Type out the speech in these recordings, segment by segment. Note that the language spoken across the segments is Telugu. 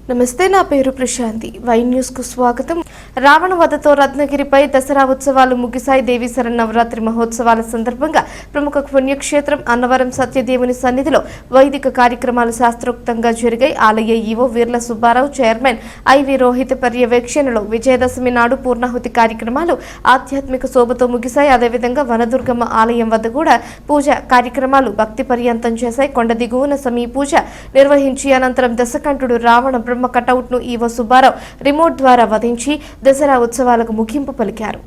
నమస్తే, నా పేరు ప్రశాంతి. వై న్యూస్ కు స్వాగతం. రావణ వధతో రత్నగిరిపై దసరా ఉత్సవాలు ముగిశాయి. దేవి శరన్నవరాత్రి మహోత్సవాల సందర్భంగా ప్రముఖ పుణ్యక్షేత్రం అన్నవరం సత్యదేవుని సన్నిధిలో వైదిక కార్యక్రమాలు శాస్త్రోక్తంగా జరిగాయి. ఆలయ EO Veerla Subbarao, chairman IV Rohit పర్యవేక్షణలో విజయదశమి నాడు పూర్ణాహుతి కార్యక్రమాలు ఆధ్యాత్మిక శోభతో ముగిశాయి. అదేవిధంగా వనదుర్గమ్మ ఆలయం వద్ద కూడా పూజ కార్యక్రమాలు భక్తి పర్యంతం చేశాయి. కొండ దిగువన సమీ పూజ నిర్వహించి అనంతరం దశకంఠుడు రావణ బ్రహ్మ కటౌట్ ను ఈవో సుబ్బారావు రిమోట్ ద్వారా వధించి దసరా ఉత్సవాలకు ముగింపు పలికారు.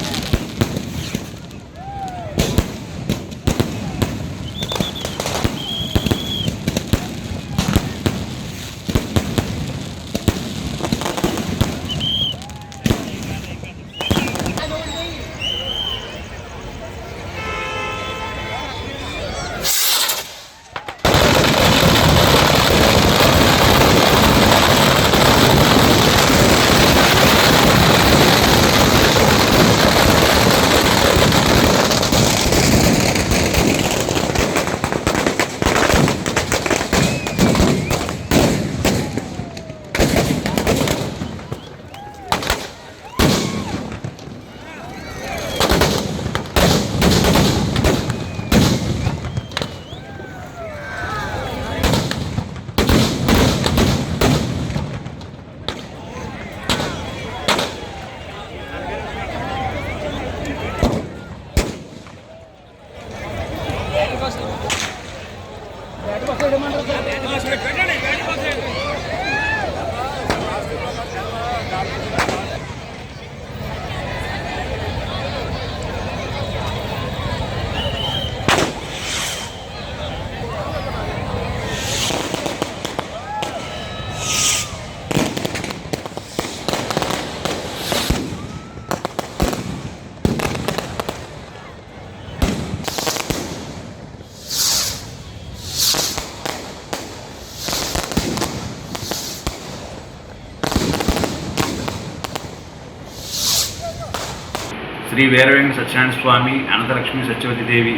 శ్రీ వీరవేంకట సత్యనారాయణ స్వామి అనంతలక్ష్మి సత్యవతి దేవి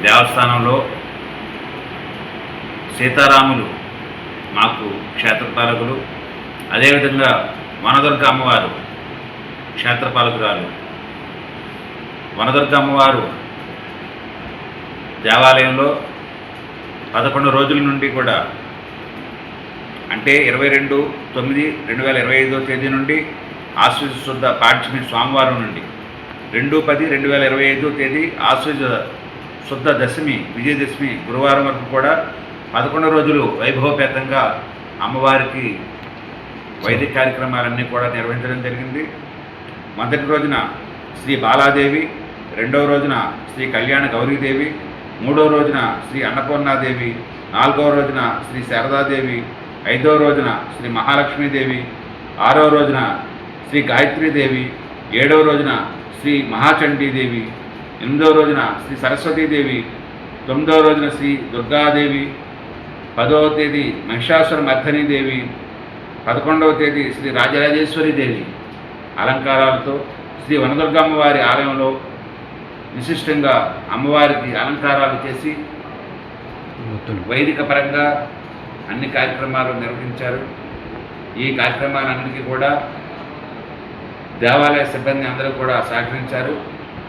దేవస్థానంలో సీతారాములు మాకు క్షేత్రపాలకులు, అదేవిధంగా వనదుర్గ అమ్మవారు క్షేత్రపాలకురాలు. వనదుర్గ అమ్మవారు దేవాలయంలో 11 రోజుల నుండి కూడా, అంటే 22/9/2025 తేదీ నుండి ఆశ్వయుజ శుద్ధ పాడ్యమి సోమవారం నుండి 2/10/2025 తేదీ ఆశ్వయుజ శుద్ధ దశమి విజయదశమి గురువారం వరకు కూడా 11 రోజులు వైభవపేతంగా అమ్మవారికి వైదిక కార్యక్రమాలన్నీ కూడా నిర్వహించడం జరిగింది. మొదటి రోజున శ్రీ బాలాదేవి, రెండవ రోజున శ్రీ కళ్యాణ గౌరీదేవి, మూడవ రోజున శ్రీ అన్నపూర్ణాదేవి, నాలుగవ రోజున శ్రీ శారదాదేవి, ఐదవ రోజున శ్రీ మహాలక్ష్మీదేవి, ఆరవ రోజున శ్రీ గాయత్రీదేవి, ఏడవ రోజున శ్రీ మహాచండీదేవి, ఎనిమిదవ రోజున శ్రీ సరస్వతీదేవి, 9వ రోజున శ్రీ దుర్గాదేవి, 10వ తేదీ మహిషాసుర మర్ధనీదేవి, 11వ తేదీ శ్రీ రాజరాజేశ్వరీదేవి అలంకారాలతో శ్రీ వనదుర్గమ్మవారి ఆలయంలో విశిష్టంగా అమ్మవారికి అలంకారాలు చేసి వైదిక పరంగా అన్ని కార్యక్రమాలు నిర్వహించారు. ఈ కార్యక్రమాలన్నిటికీ కూడా దేవాలయ సిబ్బంది అందరూ కూడా సహకరించారు,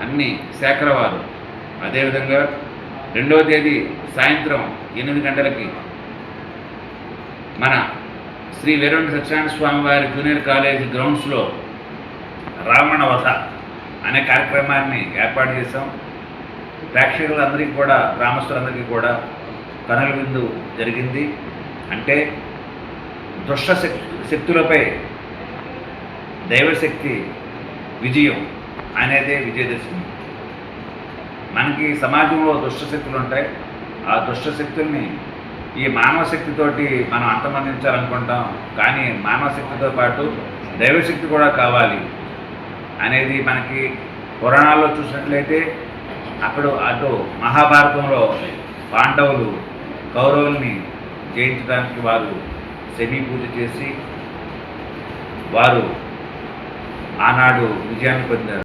అన్ని శాఖల వారు. అదేవిధంగా 2వ తేదీ సాయంత్రం 8 గంటలకి మన శ్రీ వీరవేంకట సత్యనారాయణ స్వామి వారి జూనియర్ కాలేజీ గ్రౌండ్స్లో రావణ వధ అనే కార్యక్రమాన్ని ఏర్పాటు చేశాం. ప్రేక్షకులందరికీ కూడా, గ్రామస్తులందరికీ కూడా కనుల విందు జరిగింది. అంటే దుష్ట శక్తులపై దైవశక్తి విజయం అనేదే విజయదశమి. మనకి సమాజంలో దుష్టశక్తులు ఉంటాయి. ఆ దుష్టశక్తుల్ని ఈ మానవ శక్తితోటి మనం అంతమందించాలనుకుంటాం, కానీ మానవ శక్తితో పాటు దైవశక్తి కూడా కావాలి అనేది మనకి పురాణాల్లో చూసినట్లయితే అటు మహాభారతంలో పాండవులు కౌరవుల్ని జయించడానికి వారు శని పూజ చేసి వారు ఆనాడు విజయాన్ని పొందారు.